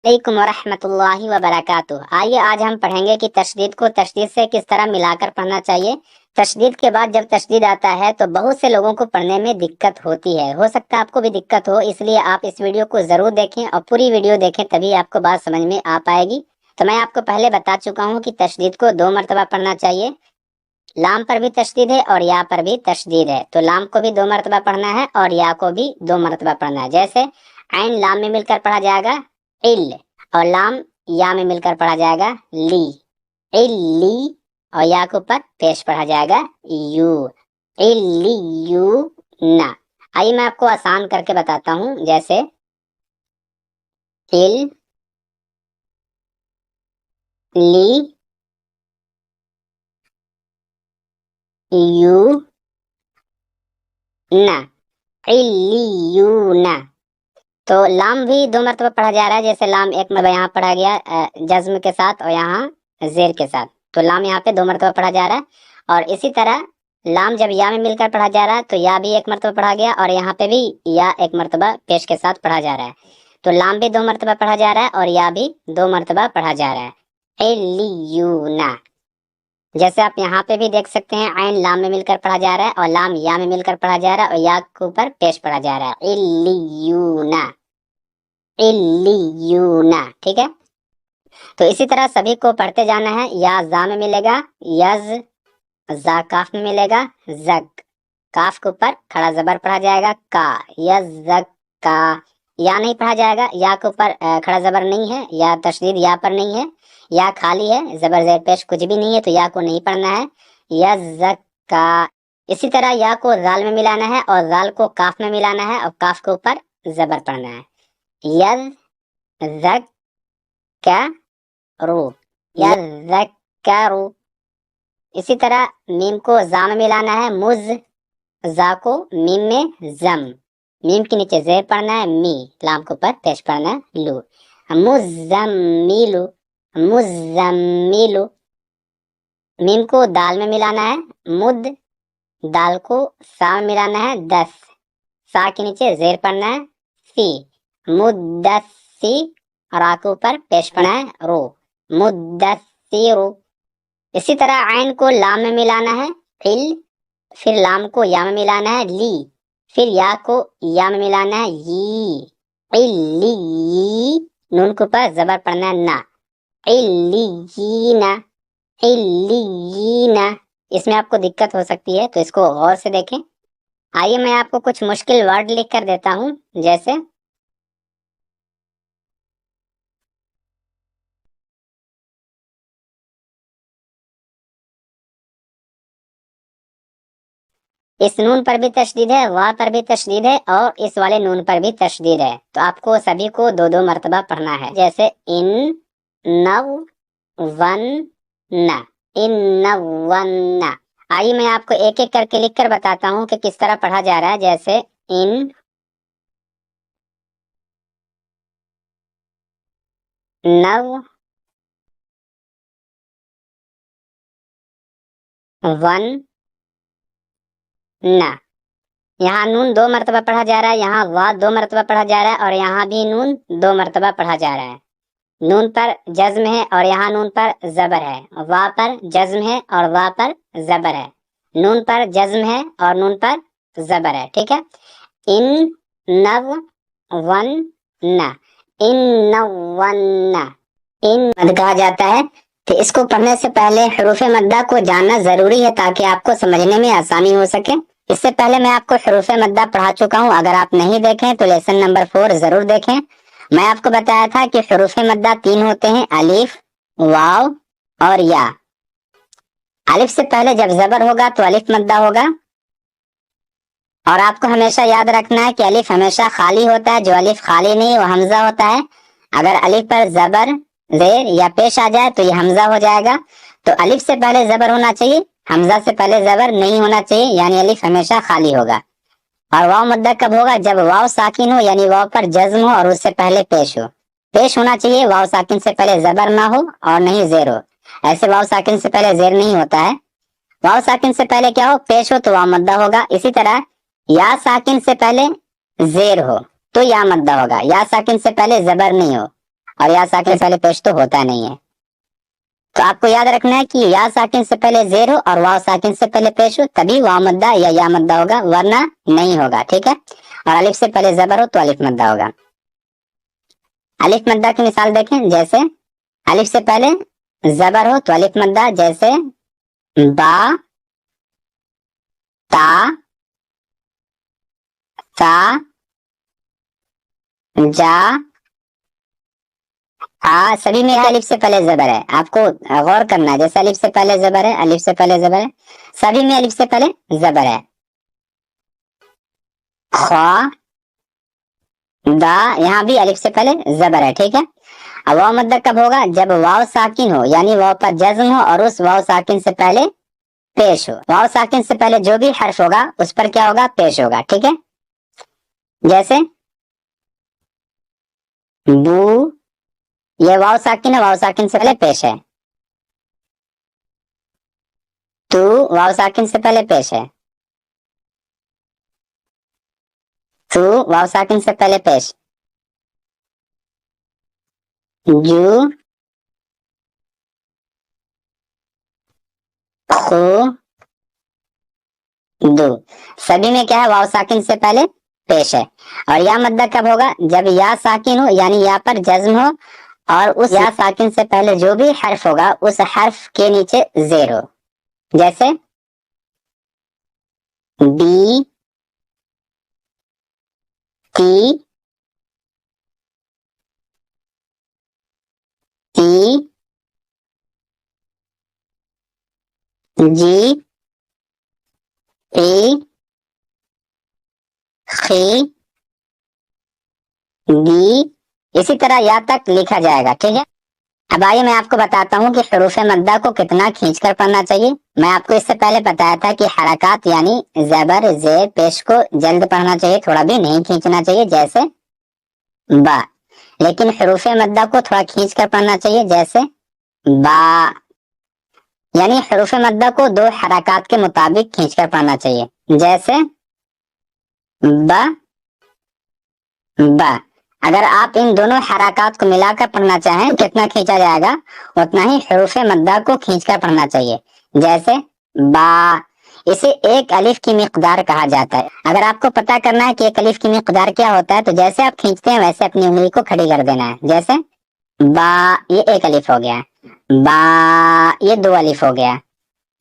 अलैकुम वरहमतुल्लाहि वबरकातुह। आइए आज हम पढ़ेंगे कि तशदीद को तशदीद से किस तरह मिलाकर पढ़ना चाहिए। तशदीद के बाद जब तशदीद आता है तो बहुत से लोगों को पढ़ने में दिक्कत होती है। हो सकता है आपको भी दिक्कत हो, इसलिए आप इस वीडियो को जरूर देखें और पूरी वीडियो देखें, तभी आपको बात समझ में आ पाएगी। तो मैं आपको पहले बता चुका हूँ कि तशदीद को 2 मरतबा पढ़ना चाहिए। लाम पर भी तशदीद है और या पर भी तशदीद है, तो लाम को भी 2 मरतबा पढ़ना है और या को भी 2 मरतबा पढ़ना है। जैसे ऐन लाम में मिलकर पढ़ा जाएगा इल, और लाम या में मिलकर पढ़ा जाएगा ली, इल्ली, और या के ऊपर पेश पढ़ा जाएगा यू, इल्ली यू ना। आइए मैं आपको आसान करके बताता हूँ। जैसे इल ली यू ना, इल्लियूना। तो लाम भी 2 मरतबा पढ़ा जा रहा है। जैसे लाम एक मरतबा यहाँ पढ़ा गया जज्म के साथ और यहाँ जेर के साथ, तो लाम यहाँ पे 2 मरतबा पढ़ा जा रहा है। और इसी तरह लाम जब या में मिलकर पढ़ा जा रहा है तो या भी 1 मरतबा पढ़ा गया और यहाँ पे भी या 1 मरतबा पेश के साथ पढ़ा जा रहा है। तो लाम भी 2 मरतबा पढ़ा जा रहा है और या भी 2 मरतबा पढ़ा जा रहा है। इल्लियूना। जैसे आप यहाँ पे भी देख सकते हैं, ऐन लाम में मिलकर पढ़ा जा रहा है और लाम या में मिलकर पढ़ा जा रहा है और या के ऊपर पेश पढ़ा जा रहा है। इल्लियूना, इल्लियूना। ठीक है, तो इसी तरह सभी को पढ़ते जाना है। या जा में मिलेगा यज, जा काफ में मिलेगा जग, काफ के ऊपर खड़ा जबर पढ़ा जाएगा का, यज का। या नहीं पढ़ा जाएगा, या के ऊपर खड़ा जबर नहीं है, या तशदीद या पर नहीं है, या खाली है, जबर जेर पेश कुछ भी नहीं है, तो या को नहीं पढ़ना है। यज का। इसी तरह या को जाल में मिलाना है और जाल को काफ में मिलाना है और काफ के ऊपर जबर पढ़ना है। यज जक का रू, यज का रू। इसी तरह मीम को जा में मिलाना है, मुज, जा को मीम में जम, मीम के नीचे जेर पढ़ना है, मी, लाम के ऊपर पेश पढ़ना है, लू, मुजम्मिलु, मुजम्मिलु। मीम को दाल में मिलाना है, मुद, दाल को सा में मिलाना है, दस, सा के नीचे जेर पढ़ना है, सी, मुद्दस्सी, और आ के ऊपर पेश पढ़ना है, रो, मुद्दस्सिरु। इसी तरह ऐन को लाम में मिलाना है, इल, फिर लाम को या में मिलाना है, ली, फिर या को या में मिलाना है, यी, इल्ली, नून के ऊपर जबर पढ़ना है, ना, इल्लीना, इल्लीना। इसमें आपको दिक्कत हो सकती है, तो इसको गौर से देखें। आइए मैं आपको कुछ मुश्किल वर्ड लिख कर देता हूं। जैसे इस नून पर भी तशदीद है, वाह पर भी तशदीद है और इस वाले नून पर भी तशदीद है, तो आपको सभी को 2-2 मरतबा पढ़ना है। जैसे इन नव वन ना, इन नव वन ना। आइए मैं आपको एक एक करके लिख कर बताता हूँ कि किस तरह पढ़ा जा रहा है। जैसे इन नव वन ना। यहाँ नून 2 मरतबा पढ़ा जा रहा है, यहाँ वाह 2 मरतबा पढ़ा जा रहा है और यहाँ भी नून 2 मरतबा पढ़ा जा रहा है। नून पर जज्म है और यहाँ नून पर जबर है, वाह पर जज्म है और वाह पर जबर है, नून पर जज्म है और नून पर जबर है। ठीक है, इन नव वन ना, इन नव वन ना। इन मद कहा जाता है, तो इसको पढ़ने से पहले हरूफ मद्दा को जानना जरूरी है ताकि आपको समझने में आसानी हो सके। इससे पहले मैं आपको हरूफ मद्दा पढ़ा चुका हूँ, अगर आप नहीं देखें तो लेसन नंबर 4 जरूर देखें। मैं आपको बताया था कि हरूफ मद्दा 3 होते हैं, अलिफ, वाव और या। अलिफ से पहले जब जबर होगा तो अलिफ मद्दा होगा, और आपको हमेशा याद रखना है कि अलिफ हमेशा खाली होता है, जो अलिफ खाली नहीं वो हमजा होता है। अगर अलिफ पर जबर जेर या पेश आ जाए तो ये हमजा हो जाएगा। तो अलिफ से पहले जबर होना चाहिए, हमजा से पहले जबर नहीं होना चाहिए, यानी अलिफ हमेशा खाली होगा। और वाव मद्दा कब होगा? जब वाव साकिन हो, यानी वाव पर जज्म हो और उससे पहले पेश हो। पेश होना चाहिए, वाव साकिन से पहले जबर ना हो और नहीं जेर हो। ऐसे वाव साकिन से पहले जेर नहीं होता है। वाव साकिन से पहले क्या हो? पेश हो, तो वाव मद्दा होगा। इसी तरह या साकिन से पहले जेर हो तो या मद्दा होगा, या साकिन से पहले जबर नहीं हो اور یا साकिन से पहले पेश तो होता नहीं है। तो आपको याद रखना है कि या साकिन से पहले जेर हो और वाव साकिन से पहले पेश हो तभी वाव मद्दा या मद्दा होगा, वरना नहीं होगा। ठीक है। और अलिफ से पहले जबर हो तो अलिफ मद्दा होगा। अलिफ मद्दा की मिसाल देखें, जैसे अलिफ से पहले जबर हो तो अलिफ मद्दा, जैसे बा, ता, सा, जा, सभी में अलिफ से पहले जबर है। आपको गौर करना है, जैसे अलिफ से पहले जबर है, अलिफ से पहले जबर है, सभी में अलिफ से पहले जबर है। ख्वा, दा, यहाँ भी अलिफ से पहले जबर है। ठीक है। अब वाव मद्दा कब होगा? जब वाव साकिन हो, यानी वाव पर जज्म हो और उस वाव साकिन से पहले पेश हो। वाव साकिन से पहले जो भी हर्फ होगा उस पर क्या होगा? पेश होगा। ठीक है। जैसे बू, ये वाव साकिन है, वाव साकिन से पहले पेश है। तू, वाव साकिन से पहले पेश है। तू, वाव साकिन से पहले पेश। जू, खू, दू, सभी में क्या है? वाव साकिन से पहले पेश है। और या मद्दा कब होगा? जब या साकिन हो, यानी या पर जज्म हो और उस या साकिन से पहले जो भी हर्फ होगा उस हर्फ के नीचे जेर हो। जैसे बी, ती, ती, जी, ई, खी, दी, इसी तरह या तक लिखा जाएगा। ठीक है। अब आइए मैं आपको बताता हूँ कि हुरूफ मद्दा को कितना खींचकर पढ़ना चाहिए। मैं आपको इससे पहले बताया था कि हरकत यानी जबर, जेर, पेश को जल्द पढ़ना चाहिए, थोड़ा भी नहीं खींचना चाहिए, जैसे बा। लेकिन हुरूफ मद्दा को थोड़ा खींचकर पढ़ना चाहिए, जैसे बा। यानी हुरूफ मद्दा को दो हरकत के मुताबिक खींचकर पढ़ना चाहिए, जैसे बा, बा। अगर आप इन दोनों हरकत को मिलाकर पढ़ना चाहें कितना खींचा जाएगा, उतना ही हुरूफ मद्दा को खींचकर पढ़ना चाहिए, जैसे बा। इसे एक अलिफ की मिकदार कहा जाता है। अगर आपको पता करना है कि एक अलिफ की मिकदार क्या होता है तो जैसे आप खींचते हैं वैसे अपनी उंगली को खड़ी कर देना है। जैसे बा, ये एक अलिफ हो गया। बा, ये दो अलिफ हो गया।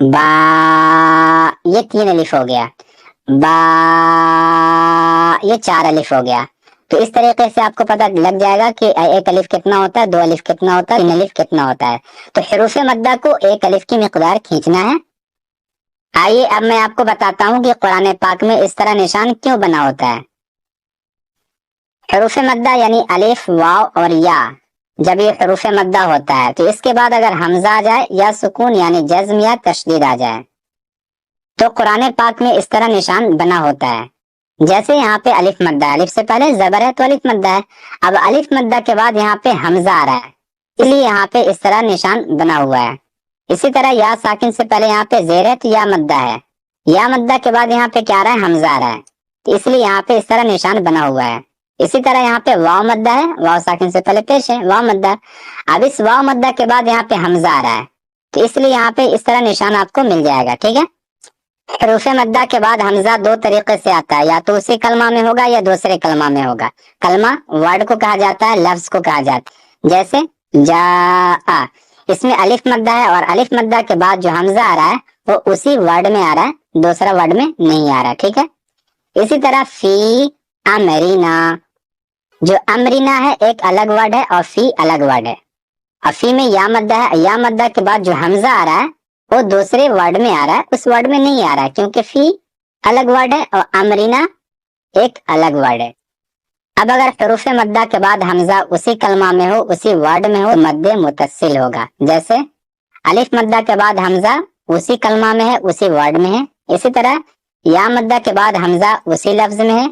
बा, ये तीन अलिफ हो गया। बा, ये चार अलिफ हो गया। तो इस तरीके से आपको पता लग जाएगा कि एक अलिफ कितना होता है, दो अलिफ कितना होता है, तीन अलिफ कितना होता है। तो हुरूफ मद्दा को एक अलिफ की मिकदार खींचना है। आइए अब मैं आपको बताता हूँ कि कुरान पाक में इस तरह निशान क्यों बना होता है। हुरूफ मद्दा यानी अलिफ, वाव और या, जब ये हुरूफ मद्दा होता है तो इसके बाद अगर हमजा आ जाए या सुकून यानी जज्म या तशदीद आ जाए तो कुरान पाक में इस तरह निशान बना होता है। जैसे यहाँ पे अलिफ मद्दा, अलिफ से पहले जबर है तो अलिफ मद्दा है। अब अलिफ मद्दा के बाद यहाँ पे हमजा आ रहा है, इसलिए यहाँ पे इस तरह निशान बना हुआ है। इसी तरह या साकिन से पहले यहाँ पे जेर है तो या मद्दा है। या मद्दा के बाद यहाँ पे क्या आ रहा है? हमजा आ रहा है, तो इसलिए यहाँ पे इस तरह निशान बना हुआ है। इसी तरह यहाँ पे वाव मद्दा है, वाव साकिन से पहले पेश है, वाव मद्दा। अब इस वाव मद्दा के बाद यहाँ पे हमजा आ रहा है, तो इसलिए यहाँ पे इस तरह निशान आपको मिल जाएगा। ठीक है। हुरूफ मद्दा के बाद हमजा दो तरीके से आता है, या तो उसी कलमा में होगा या दूसरे कलमा में होगा। कलमा वर्ड को कहा जाता है, लफ्ज को कहा जाता है। जैसे जा, इसमें अलिफ मद्दा है और अलिफ मद्दा के बाद जो हमजा आ रहा है वो उसी वर्ड में आ रहा है, दूसरा वर्ड में नहीं आ रहा। ठीक है। इसी तरह फी अमरीना, जो अमरीना है एक अलग वर्ड है और फी अलग वर्ड है। और फी में या मद्दा है, या मद्दा के बाद जो हमजा आ रहा है वो दूसरे वर्ड में आ रहा है, उस वर्ड में नहीं आ रहा है, क्योंकि फी अलग वर्ड है और अमरीना एक अलग वर्ड है। अब अगर हुरूफ मद्दा के बाद हमजा उसी कलमा में हो, उसी वर्ड में हो, तो मद्दे मुतस्सिल होगा। जैसे अलिफ मद्दा के बाद हमजा उसी कलमा में है, उसी वर्ड में है। इसी तरह या मद्दा के बाद हमजा उसी लफ्ज में है,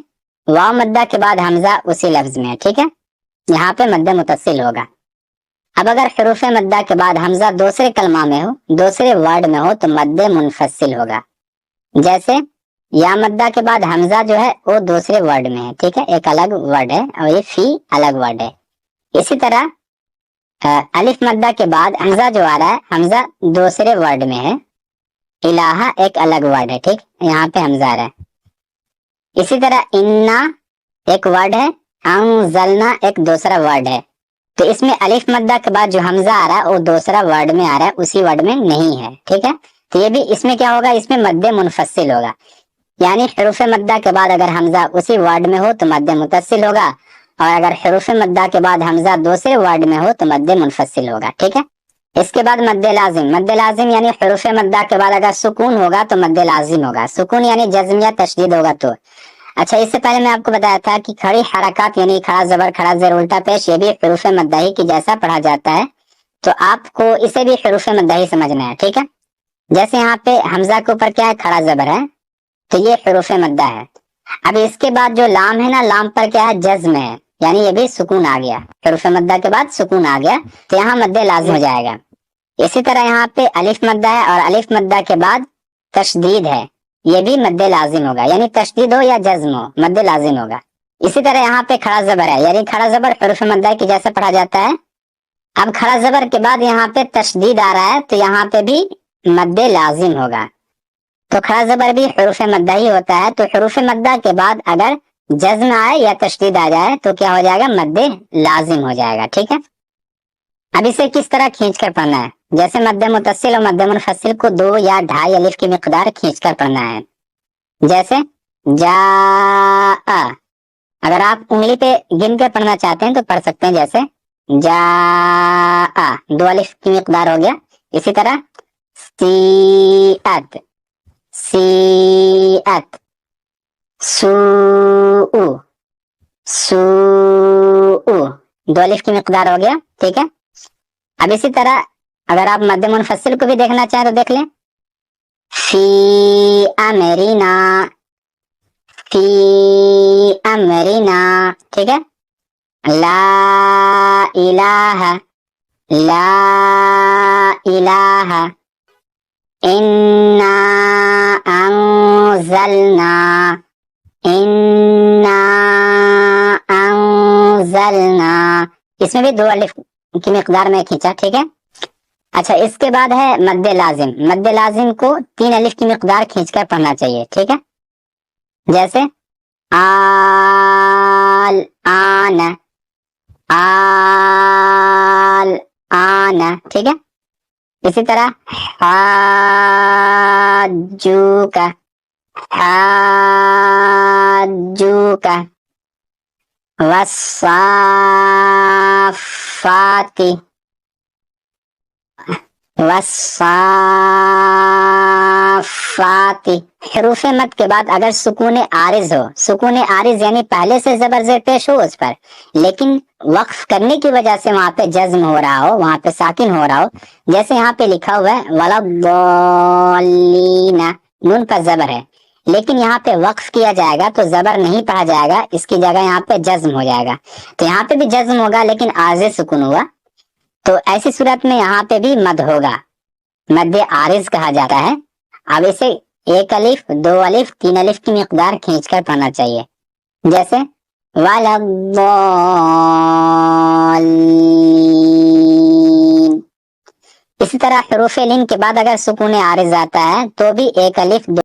वाव मद्दा के बाद हमजा उसी लफ्ज में है। ठीक है। यहाँ पे मद्दे मुतस्सिल होगा। अब अगर हुरूफ मद्दा के बाद हमजा दूसरे कलमा में हो, दूसरे वर्ड में हो, तो मद्दे मुनफसिल होगा। जैसे या मद्दा के बाद हमजा जो है वो दूसरे वर्ड में है। ठीक है। एक अलग वर्ड है और ये फी अलग वर्ड है। इसी तरह الف مدہ کے بعد حمزہ جو آ رہا ہے، حمزہ دوسرے ورڈ میں ہے، الہ ایک الگ ورڈ ہے، ٹھیک، یہاں پہ حمزہ آ رہا ہے۔ اسی طرح انا ایک ورڈ ہے، انزلنا ایک دوسرا ورڈ ہے، تو اس میں الف مدہ کے بعد جو حمزہ آ رہا ہے وہ دوسرا ورڈ میں آ رہا ہے، اسی ورڈ میں نہیں ہے، ٹھیک ہے۔ تو یہ بھی اس میں کیا ہوگا، اس میں مد منفصل ہوگا، یعنی حروف مدہ کے بعد اگر حمزہ اسی ورڈ میں ہو تو مد متصل ہوگا، اور اگر حروف مدہ کے بعد حمزہ دوسرے ورڈ میں ہو تو مد منفصل ہوگا، ٹھیک ہے۔ اس کے بعد مد لازم، مد لازم یعنی حروف مدہ کے بعد اگر سکون ہوگا تو مد لازم ہوگا، سکون یعنی جزم یا تشدید ہوگا تو۔ اچھا، اس سے پہلے میں آپ کو بتایا تھا کہ کھڑی حرکات یعنی کھڑا زبر، کھڑا زیر، الٹا پیش، یہ بھی حروف مدہ ہی کی جیسا پڑھا جاتا ہے، تو آپ کو اسے بھی حروف مدہ ہی سمجھنا ہے، ٹھیک ہے۔ جیسے یہاں پہ حمزہ کے اوپر کیا ہے، کھڑا زبر ہے، تو یہ حروف مدہ ہے۔ اب اس کے بعد جو لام ہے نا، لام پر کیا ہے، جزم ہے، یعنی یہ بھی سکون آ گیا، حروف مدہ کے بعد سکون آ گیا تو یہاں مد لازم ہو جائے گا۔ اسی طرح یہاں پہ الف مدہ ہے اور الف مدہ کے بعد تشدید ہے، یہ بھی مد لازم ہوگا، یعنی تشدید ہو یا جزم ہو مد لازم ہوگا۔ اسی طرح یہاں پہ کھڑا زبر ہے، یعنی کھڑا زبر حروف مدہ کی جیسا پڑھا جاتا ہے۔ اب کھڑا زبر کے بعد یہاں پہ تشدید آ رہا ہے تو یہاں پہ بھی مد لازم ہوگا، تو کھڑا زبر بھی حروف مدہ ہی ہوتا ہے، تو حروف مدہ کے بعد اگر جزم آئے یا تشدید آ جائے تو کیا ہو جائے گا، مد لازم ہو جائے گا، ٹھیک ہے۔ اب اسے کس طرح کھینچ کر پڑھنا ہے، جیسے مد متصل اور مد منفصل کو 2 یا 2.5 الف کی مقدار کھینچ کر پڑھنا ہے، جیسے جا، اگر آپ انگلی پہ گن کر پڑھنا چاہتے ہیں تو پڑھ سکتے ہیں، جیسے جا، 2 الف کی مقدار ہو گیا۔ اسی طرح سیئت، سیئت، سوء، سوء، 2 الف کی مقدار ہو گیا، ٹھیک ہے۔ اب اسی طرح اگر آپ مد منفصل کو بھی دیکھنا چاہیں تو دیکھ لیں، فی امرینا، فی امرینا، ٹھیک ہے۔ لا الہ، لا الہ، انا انزلنا، انا انزلنا، اس میں بھی 2 الف کی مقدار میں کھینچا، ٹھیک ہے۔ اچھا، اس کے بعد ہے مد لازم، مد لازم کو 3 الف کی مقدار کھینچ کر پڑھنا چاہیے، ٹھیک ہے، جیسے آل آن، آل آن، ٹھیک ہے۔ اسی طرح حاجوک، حاجوک، والصافات، والصافات۔ حروف مد کے بعد اگر سکون عارض ہو، سکون عارض یعنی پہلے سے زبر زیر پیش ہو اس پر، لیکن وقف کرنے کی وجہ سے وہاں پہ جزم ہو رہا ہو، وہاں پہ ساکن ہو رہا ہو، جیسے یہاں پہ لکھا ہوا ہے وَلَضَّالِّينَ، نون پر زبر ہے، لیکن یہاں پہ وقف کیا جائے گا تو زبر نہیں پڑھا جائے گا، اس کی جگہ یہاں پہ جزم ہو جائے گا، تو یہاں پہ بھی جزم ہوگا لیکن عارض سکون ہوا، تو ایسی صورت میں یہاں پہ بھی مد ہوگا، مد عارض کہا جاتا ہے۔ اب اسے 1 الف، 2 الف، 3 الف کی مقدار کھینچ کر پڑھنا چاہیے، جیسے وَلَضَّالِّينَ۔ اسی طرح حروف لین کے بعد اگر سکون عارض آتا ہے تو بھی 1 الف، 2